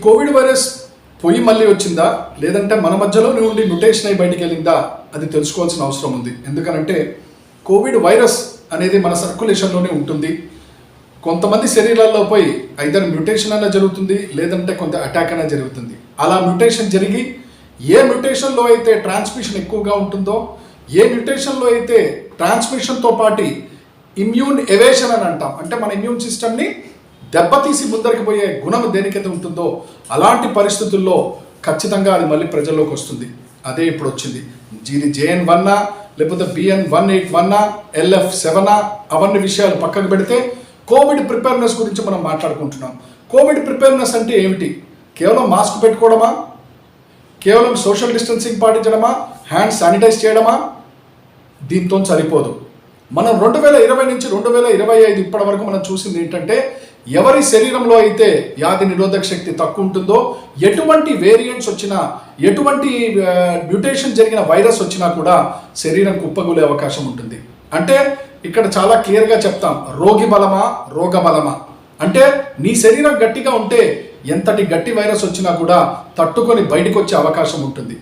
Covid virus పోయి మళ్ళీ వచ్చిందా లేదంటే మన మధ్యలోనే ఉండి మ్యుటేషన్ అయి బయటికి వెళ్ళిందా అది తెలుసుకోవాల్సిన అవసరం ఉంది. ఎందుకనంటే కోవిడ్ వైరస్ అనేది మన సర్క్యులేషన్లోనే ఉంటుంది. కొంతమంది శరీరాల్లో పోయి ఐదర్ మ్యుటేషన్ అయినా జరుగుతుంది, లేదంటే కొంత అటాక్ అయినా జరుగుతుంది. అలా మ్యుటేషన్ జరిగి ఏ మ్యుటేషన్లో అయితే ట్రాన్స్మిషన్ ఎక్కువగా ఉంటుందో, ఏ మ్యుటేషన్లో అయితే ట్రాన్స్మిషన్తో పాటు ఇమ్యూన్ ఎవేషన్ అని అంటాం, అంటే మన ఇమ్యూన్ సిస్టమ్ని దెబ్బతీసి ముందరికి పోయే గుణం దేనికైతే ఉంటుందో అలాంటి పరిస్థితుల్లో ఖచ్చితంగా అది మళ్ళీ ప్రజల్లోకి వస్తుంది. అదే ఇప్పుడు వచ్చింది. ఇది JN.1 లేకపోతే BN.181 LF7 అవన్నీ విషయాలు పక్కకు పెడితే కోవిడ్ ప్రిపేర్నెస్ గురించి మనం మాట్లాడుకుంటున్నాం. కోవిడ్ ప్రిపేర్నెస్ అంటే ఏమిటి? కేవలం మాస్క్ పెట్టుకోవడమా, కేవలం సోషల్ డిస్టెన్సింగ్ పాటించడమా, హ్యాండ్ శానిటైజ్ చేయడమా? దీంతో సరిపోదు. మనం 2020 నుంచి 2025 ఇప్పటి వరకు మనం చూసింది ఏంటంటే ఎవరి శరీరంలో అయితే వ్యాధి నిరోధక శక్తి తక్కువ ఉంటుందో, ఎటువంటి వేరియంట్స్ వచ్చినా, ఎటువంటి మ్యుటేషన్ జరిగిన వైరస్ వచ్చినా కూడా శరీరం కుప్పగూలే అవకాశం ఉంటుంది. అంటే ఇక్కడ చాలా క్లియర్గా చెప్తాం, రోగి బలమా రోగ బలమా. అంటే నీ శరీరం గట్టిగా ఉంటే ఎంతటి గట్టి వైరస్ వచ్చినా కూడా తట్టుకొని బయటకు వచ్చే అవకాశం ఉంటుంది.